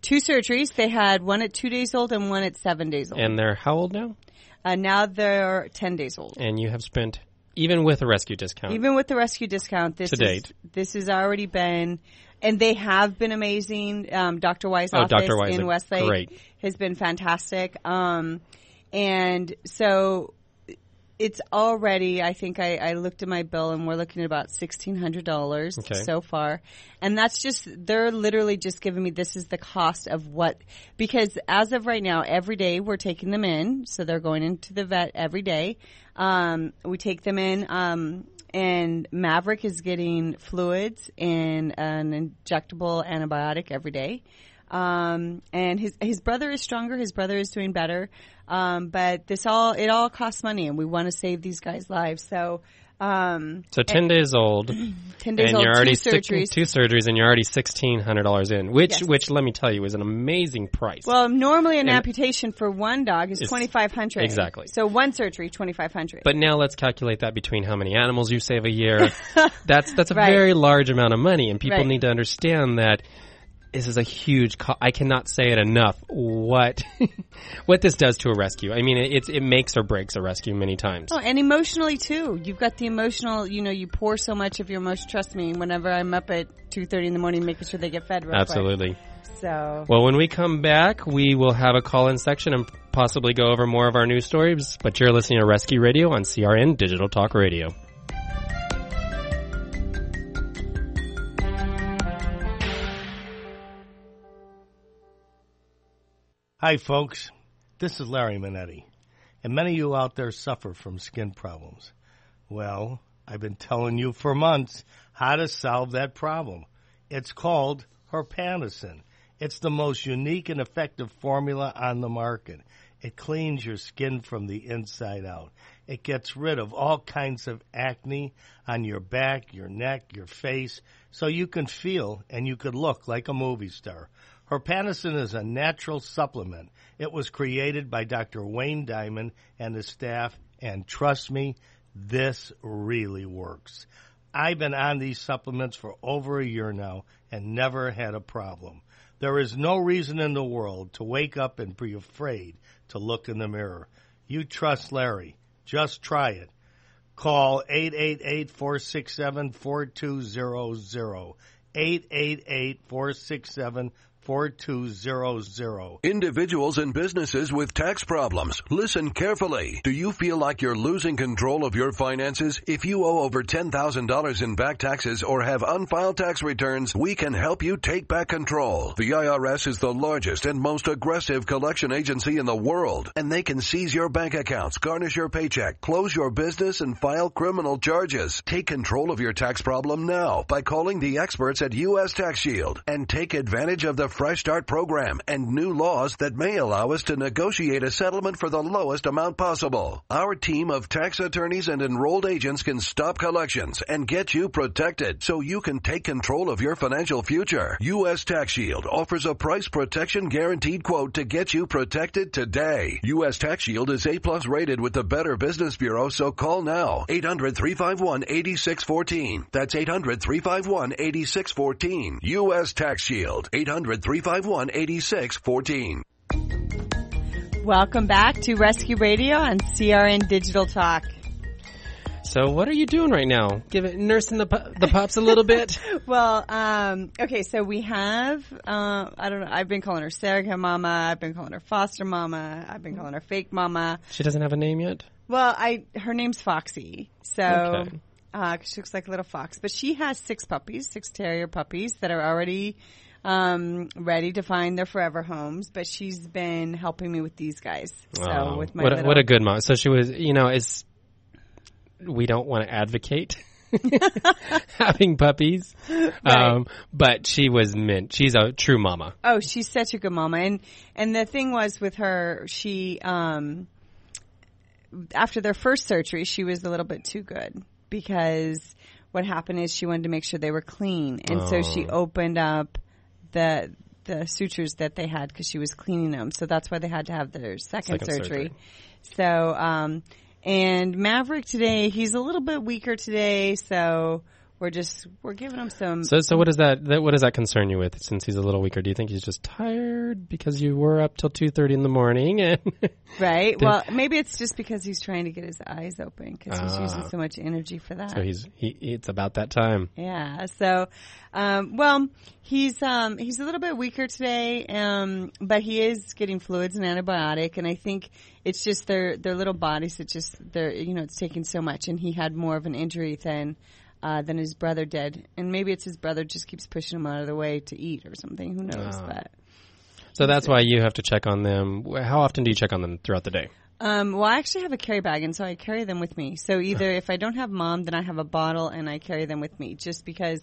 2 surgeries. They had one at 2 days old and one at 7 days old. And they're how old now? Now they're 10 days old. And you have spent, even with a rescue discount. Even with the rescue discount, this has already been, and they have been amazing. Dr. Y's office in Westlake has been fantastic. And so it's already, I think I looked at my bill and we're looking at about $1,600 so far. And that's just, they're literally just giving me, this is the cost of what, because as of right now, every day we're taking them in. So they're going into the vet every day. We take them in, and Maverick is getting fluids and an injectable antibiotic every day. And his brother is stronger. His brother is doing better. But it all costs money and we want to save these guys' lives. So 10 days old. 10 days and old, you're already 2 surgeries. 2 surgeries and you're already $1,600 in, which let me tell you is an amazing price. Well, normally an amputation for one dog is $2,500. Exactly. So one surgery, $2,500. But now let's calculate that between how many animals you save a year. That's a very large amount of money, and people need to understand that this is a huge I cannot say it enough what this does to a rescue. I mean, it makes or breaks a rescue many times. Oh, and emotionally too. You've got the emotional, you pour so much of your emotion. Trust me, whenever I'm up at 2:30 in the morning making sure they get fed real Absolutely. quick. So, well, when we come back, we will have a call-in section and possibly go over more of our news stories, but you're listening to Rescue Radio on CRN Digital Talk Radio. Hi, folks. This is Larry Minetti, and many of you out there suffer from skin problems. Well, I've been telling you for months how to solve that problem. It's called Herpanacin. It's the most unique and effective formula on the market. It cleans your skin from the inside out. It gets rid of all kinds of acne on your back, your neck, your face, so you can feel and you could look like a movie star. Herpanacin is a natural supplement. It was created by Dr. Wayne Diamond and his staff, and trust me, this really works. I've been on these supplements for over a year now and never had a problem. There is no reason in the world to wake up and be afraid to look in the mirror. You trust Larry. Just try it. Call 888-467-4200. 888-467-4200. Individuals and businesses with tax problems, listen carefully. Do you feel like you're losing control of your finances? If you owe over $10,000 in back taxes or have unfiled tax returns, we can help you take back control. The IRS is the largest and most aggressive collection agency in the world, and they can seize your bank accounts, garnish your paycheck, close your business, and file criminal charges. Take control of your tax problem now by calling the experts at U.S. Tax Shield and take advantage of the Fresh Start program and new laws that may allow us to negotiate a settlement for the lowest amount possible. Our team of tax attorneys and enrolled agents can stop collections and get you protected so you can take control of your financial future. U.S. Tax Shield offers a price protection guaranteed quote to get you protected today. U.S. Tax Shield is A+ rated with the Better Business Bureau, so call now. 800-351-8614. That's 800-351-8614. U.S. Tax Shield. 800-351-8614. Welcome back to Rescue Radio on CRN Digital Talk. So what are you doing right now? Nursing the pups a little bit? Well, okay, so we have, I don't know, I've been calling her surrogate mama, I've been calling her foster mama, I've been calling her fake mama. She doesn't have a name yet? Well, her name's Foxy, so, she looks like a little fox. But she has 6 terrier puppies that are already ready to find their forever homes, but she's been helping me with these guys. So with my what a good mom. So she was, we don't want to advocate having puppies, right. But she was mint. She's a true mama. Oh, she's such a good mama. And the thing was with her, she, after their first surgery, she was a little bit too good because what happened is she wanted to make sure they were clean, and so she opened up the sutures that they had because she was cleaning them. So that's why they had to have their second surgery. So, and Maverick today, he's a little bit weaker today, so we're giving him some. So what does that concern you with? Since he's a little weaker, do you think he's just tired because you were up till 2:30 in the morning? And right. Well, maybe it's just because he's trying to get his eyes open because he's using so much energy for that. So it's about that time. Yeah. So, well, he's a little bit weaker today, but he is getting fluids and antibiotic, and I think it's just their little bodies. It's taking so much, and he had more of an injury than his brother did. And maybe it's his brother just keeps pushing him out of the way to eat or something. Who knows? But so that's why you have to check on them. How often do you check on them throughout the day? Well, I actually have a carry bag, and so I carry them with me. So either if I don't have Mom, then I have a bottle, and I carry them with me just because,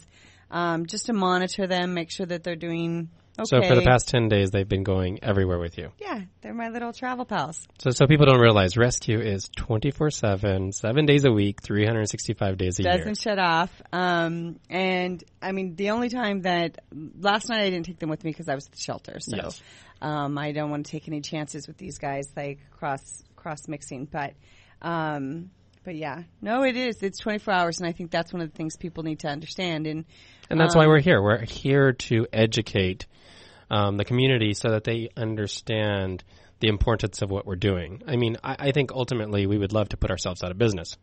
just to monitor them, make sure that they're doing okay. So for the past 10 days, they've been going everywhere with you. Yeah, they're my little travel pals. So people don't realize rescue is 24/7, 7 days a week, 365 days a year. Doesn't shut off. And I mean, the only time that last night I didn't take them with me because I was at the shelter. So yes. I don't want to take any chances with these guys, like cross mixing. But yeah, no, it is. It's 24 hours, and I think that's one of the things people need to understand. And that's why we're here. We're here to educate the community so that they understand the importance of what we're doing. I mean, I think ultimately we would love to put ourselves out of business.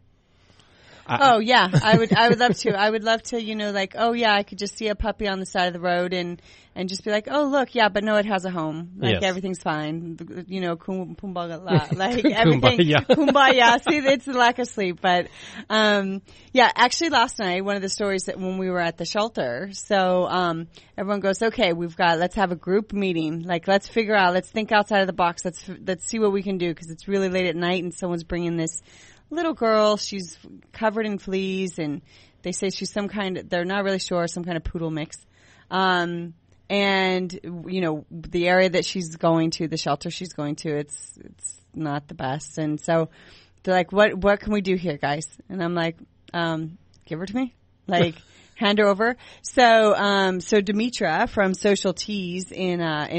Yeah, I would love to. I would love to, I could just see a puppy on the side of the road and just be like, oh, look, yeah, but no, it has a home. Like, everything's fine. Kumbaya, like, everything. Kumbaya. See, it's the lack of sleep. But, actually last night, one of the stories that when we were at the shelter, so, everyone goes, okay, let's have a group meeting. Like, let's figure out, let's think outside of the box. Let's see what we can do because it's really late at night and someone's bringing this little girl. She's covered in fleas, and they say she's they're not really sure, some kind of poodle mix. And the area that she's going to, the shelter she's going to, it's not the best. And so they're like, what can we do here, guys? And I'm like, give her to me. Like, hand her over. So Demetra from Social Teas in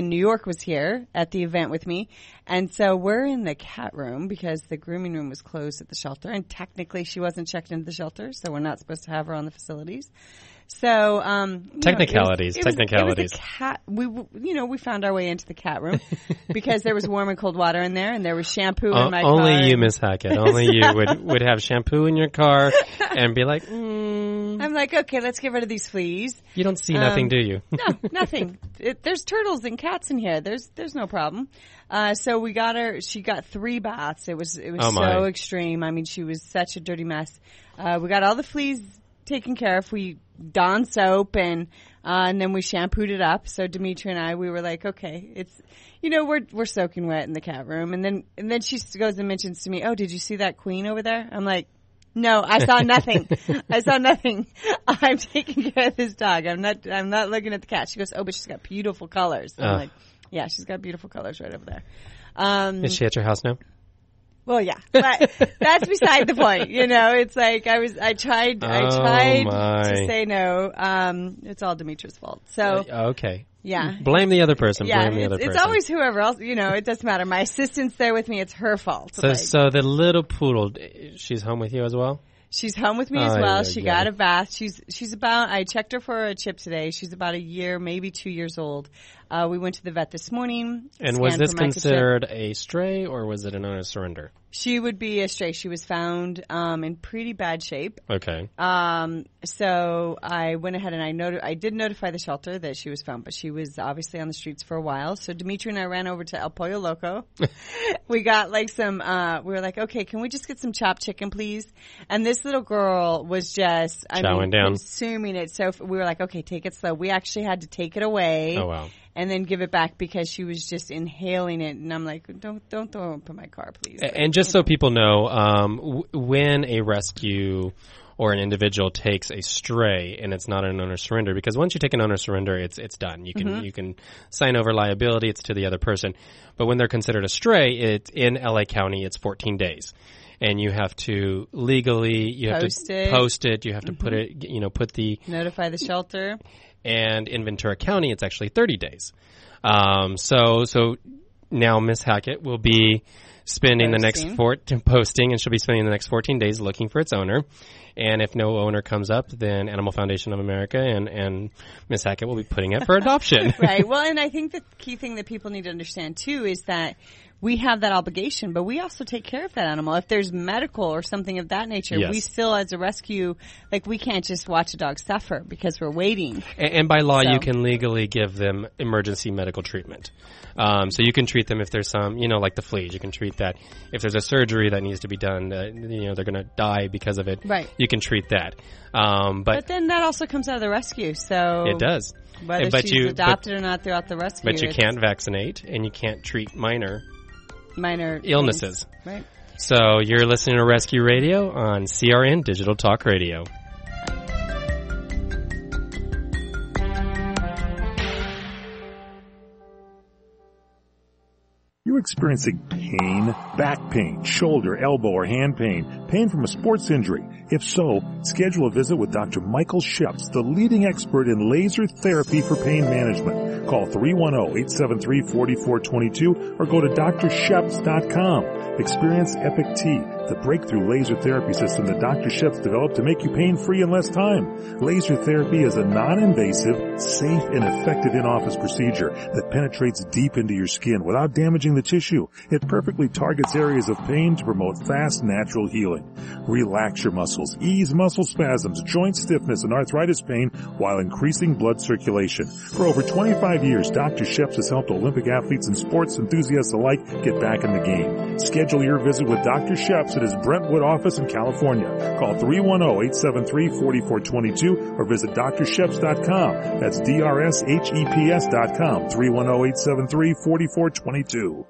New York was here at the event with me. And so we're in the cat room because the grooming room was closed at the shelter. And technically she wasn't checked into the shelter, so we're not supposed to have her on the facilities. So, technicalities. It was a cat. We found our way into the cat room because there was warm and cold water in there, and there was shampoo in my car. Only you, Miss Hackett. Only you would have shampoo in your car and be like, I'm like, okay, let's get rid of these fleas. You don't see nothing, do you? No, nothing. There's turtles and cats in here. There's no problem. So we got her. She got 3 baths. It was so extreme. I mean, she was such a dirty mess. We got all the fleas taken care of. We donned soap and then we shampooed it up. So Demetra and I, we were like, okay, it's, we're soaking wet in the cat room. And then she goes and mentions to me, oh, did you see that queen over there? I'm like, no, I saw nothing. I saw nothing. I'm taking care of this dog. I'm not looking at the cat. She goes, oh, but she's got beautiful colors. I'm like, yeah, she's got beautiful colors right over there. Is she at your house now? Well, yeah, but that's beside the point. It's like I tried to say no. It's all Demetra's fault. So okay. Yeah. Blame the other person. Yeah, Blame the other person. It's always whoever else. It doesn't matter. My assistant's there with me. It's her fault. So the little poodle, she's home with you as well? She's home with me as well. She got a bath. She's about, I checked her for a chip today. She's about a year, maybe 2 years old. We went to the vet this morning. And was this considered a stray or was it an owner's surrender? She would be a stray. She was found in pretty bad shape. Okay. So I went ahead and I did notify the shelter that she was found, but she was obviously on the streets for a while. So Demetra and I ran over to El Pollo Loco. We got we were like, okay, can we just get some chopped chicken, please? And this little girl was just, consuming it. So we were like, okay, take it slow. We actually had to take it away. Oh, wow. And then give it back because she was just inhaling it. And I'm like, don't throw it in my car, please. And just so people know, when a rescue or an individual takes a stray and it's not an owner surrender, because once you take an owner surrender, it's done. You can sign over liability. It's to the other person. But when they're considered a stray, in LA County, it's 14 days. and you have to legally Post it. post it. You have to put it, put the Notify the shelter. And in Ventura County, it's actually 30 days. So now Miss Hackett will be spending the next posting, and she'll be spending the next 14 days looking for its owner. And if no owner comes up, then Animal Foundation of America and Miss Hackett will be putting it for adoption. Right. Well, and I think the key thing that people need to understand too is that we have that obligation, but we also take care of that animal. If there's medical or something of that nature, Yes. we still, as a rescue, we can't just watch a dog suffer because we're waiting. And by law, you can legally give them emergency medical treatment. So you can treat them if there's some, like the fleas. You can treat that. If there's a surgery that needs to be done, they're going to die because of it. Right. You can treat that. But then that also comes out of the rescue, so... It does. Whether she's adopted or not throughout the rescue. But you can't vaccinate, and you can't treat minor illnesses. Things. Right. So you're listening to Rescue Radio on CRN Digital Talk Radio. You're experiencing pain, back pain, shoulder, elbow, or hand pain from a sports injury. If so, schedule a visit with Dr. Michael Sheps, the leading expert in laser therapy for pain management. Call 310-873-4422 or go to drsheps.com. Experience Epic T, the breakthrough laser therapy system that Dr. Sheps developed to make you pain-free in less time. Laser therapy is a non-invasive, safe, and effective in-office procedure that penetrates deep into your skin without damaging the tissue. It perfectly targets areas of pain to promote fast, natural healing. Relax your muscles, ease muscle spasms, joint stiffness, and arthritis pain while increasing blood circulation. For over 25 years, Dr. Sheps has helped Olympic athletes and sports enthusiasts alike get back in the game. Schedule your visit with Dr. Sheps at his Brentwood office in California. Call 310-873-4422 or visit drsheps.com. That's DRSHEPS.com. 310-873-4422.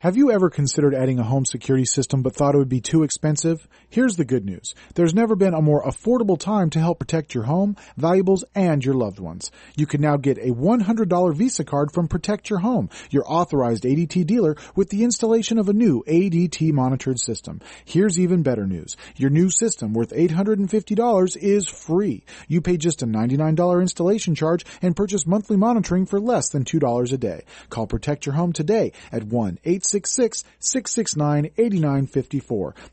Have you ever considered adding a home security system but thought it would be too expensive? Here's the good news. There's never been a more affordable time to help protect your home, valuables, and your loved ones. You can now get a $100 Visa card from Protect Your Home, your authorized ADT dealer, with the installation of a new ADT monitored system. Here's even better news. Your new system, worth $850, is free. You pay just a $99 installation charge and purchase monthly monitoring for less than $2 a day. Call Protect Your Home today at 1-866-669-8954.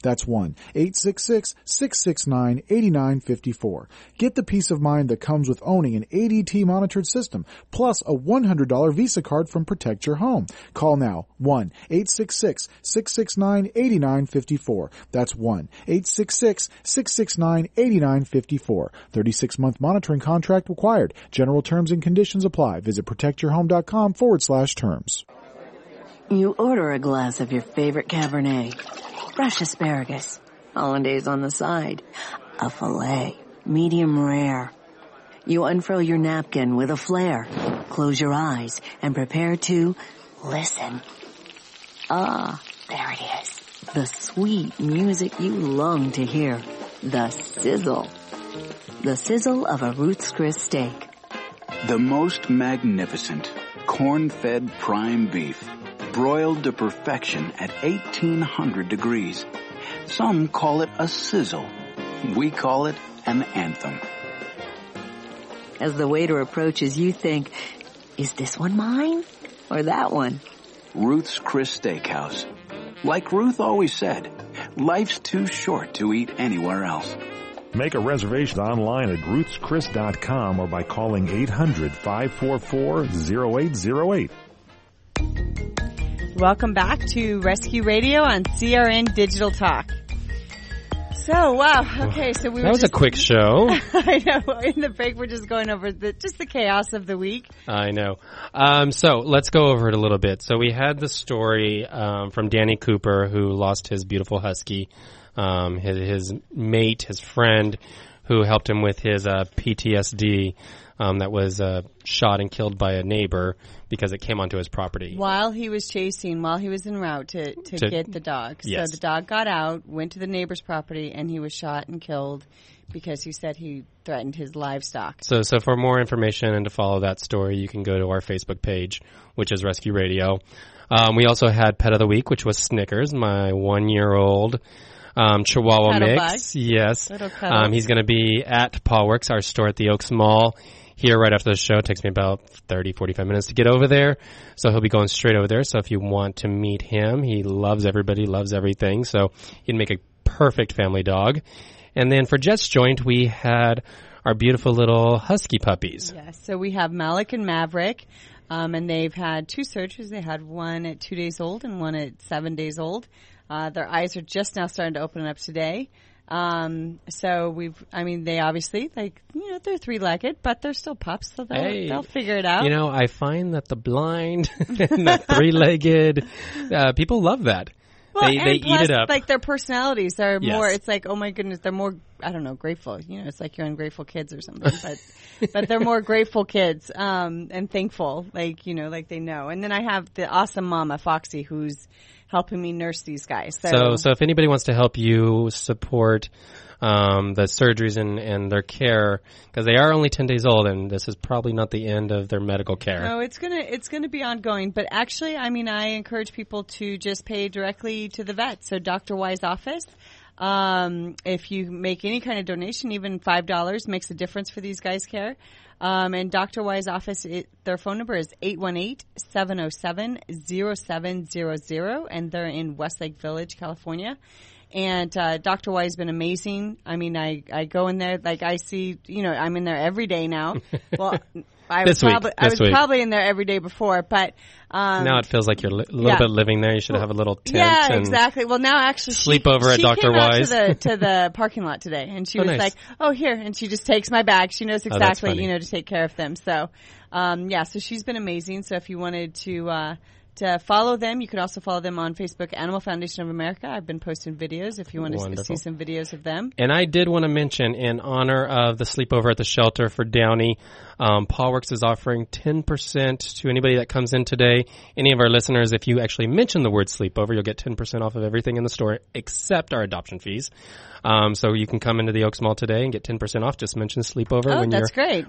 That's 1-866-669-8954. Get the peace of mind that comes with owning an ADT monitored system, plus a $100 Visa card from Protect Your Home. Call now, 1-866-669-8954. That's 1-866-669-8954. 36-month monitoring contract required. General terms and conditions apply. Visit protectyourhome.com/terms. You order a glass of your favorite Cabernet, fresh asparagus, hollandaise on the side, a filet, medium rare. You unfurl your napkin with a flair, close your eyes, and prepare to listen. Ah, there it is. The sweet music you long to hear. The sizzle. The sizzle of a Ruth's Chris steak. The most magnificent corn-fed prime beef, broiled to perfection at 1800 degrees. Some call it a sizzle. We call it an anthem. As the waiter approaches, you think, is this one mine or that one? Ruth's Chris Steakhouse. Like Ruth always said, life's too short to eat anywhere else. Make a reservation online at ruthschris.com or by calling 800-544-0808. Welcome back to Rescue Radio on CRN Digital Talk. So, wow, okay, so we were That was a quick show. I know, in the break we're just going over the chaos of the week. I know. So let's go over it a little bit. So we had the story from Danny Cooper, who lost his beautiful husky, his mate, his friend, who helped him with his PTSD that was shot and killed by a neighbor because it came onto his property. While he was en route to get the dog. Yes. So the dog got out, went to the neighbor's property, and he was shot and killed because he said he threatened his livestock. So for more information and to follow that story, you can go to our Facebook page, which is Rescue Radio. We also had Pet of the Week, which was Snickers, my 1-year-old Chihuahua Cuddle mix. bug. Yes. Little cuddle. He's going to be at Paul Works, our store at the Oaks Mall. Here right after the show. It takes me about 30, 45 minutes to get over there. So he'll be going straight over there. So if you want to meet him, he loves everybody, loves everything. So he'd make a perfect family dog. And then for Jet's Joint, we had our beautiful little husky puppies. Yes. So we have Malik and Maverick. And they've had 2 surgeries. They had one at 2 days old and one at 7 days old. Their eyes are just now starting to open up today. So they obviously, they're 3-legged, but they're still pups, so they'll figure it out. I find that the blind and the 3-legged, people love that. Well, they plus, eat it up. Like their personalities are Yes. more, it's like, oh my goodness, they're more, I don't know, grateful. It's like your ungrateful kids or something, but they're more grateful kids, and thankful, like they know. And then I have the awesome mama, Foxy, who's helping me nurse these guys. So if anybody wants to help you support the surgeries and their care, because they are only 10 days old, and this is probably not the end of their medical care. No, it's gonna be ongoing. But actually, I encourage people to just pay directly to the vet. So Dr. Y's office. If you make any kind of donation, even $5 makes a difference for these guys' care. And Dr. Y's office, their phone number is 818-707-0700, and they're in Westlake Village, California. And Dr. Y has been amazing. I go in there, like I see, I'm in there every day now. Well, I was probably in there every day before, but now it feels like you're a little bit living there. You should have a little tent. Yeah, and exactly. Well, now actually sleep over at Dr. Y's. She came out to the parking lot today, and she was nice. like, "Oh, here," and she just takes my bag. She knows exactly, funny. to take care of them. So, so she's been amazing. So if you wanted to follow them, you could also follow them on Facebook, Animal Foundation of America. I've been posting videos if you want to see some videos of them. And I did want to mention, in honor of the sleepover at the shelter for Downey, Paul Works is offering 10% to anybody that comes in today. Any of our listeners, if you actually mention the word sleepover, you'll get 10% off of everything in the store except our adoption fees. So you can come into the Oaks Mall today and get 10% off. Just mention sleepover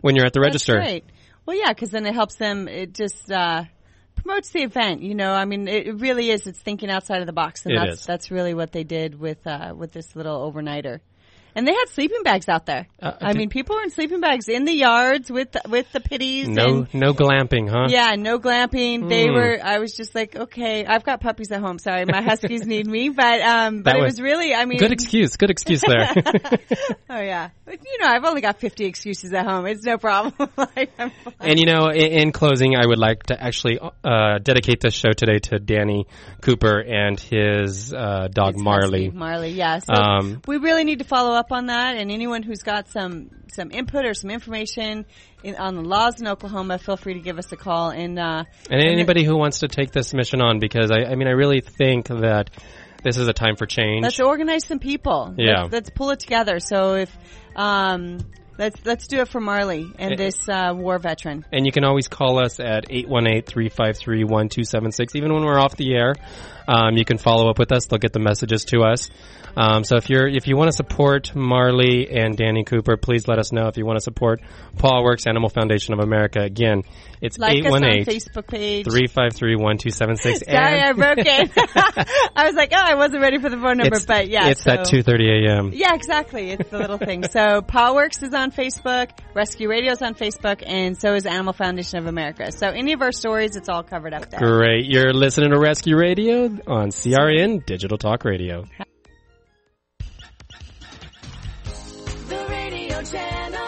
when you're at the register. That's great. Well, yeah, because then it helps them. It just promotes the event, it really is. It's thinking outside of the box, and that's really what they did with this little overnighter. And they had sleeping bags out there. People were in sleeping bags in the yards with the pitties. No glamping, huh? Yeah, no glamping. They were. I was just like, okay, I've got puppies at home. Sorry, my huskies need me, but it was really. Good excuse there. Oh yeah, but I've only got 50 excuses at home. It's no problem. I'm fine. And in closing, I would like to actually dedicate this show today to Danny Cooper and his dog Marley. Marley, yeah. So we really need to follow up on that, and anyone who's got some input or some information on the laws in Oklahoma, feel free to give us a call. And anybody who wants to take this mission on, because I really think that this is a time for change. Let's organize some people. Yeah. Let's pull it together. So if let's do it for Marley and this war veteran. And you can always call us at 818-353-1276, even when we're off the air. You can follow up with us. They'll get the messages to us. So if you want to support Marley and Danny Cooper, please let us know. If you want to support Paul Works, Animal Foundation of America, again, it's 818-353-1276. Sorry, I broke it. I was like, I wasn't ready for the phone number, but yeah. It's at 2:30 a.m. Yeah, exactly. It's the little thing. So Paul Works is on Facebook, Rescue Radio is on Facebook, and so is Animal Foundation of America. So any of our stories, it's all covered up there. Great. You're listening to Rescue Radio on CRN Digital Talk Radio. The radio channel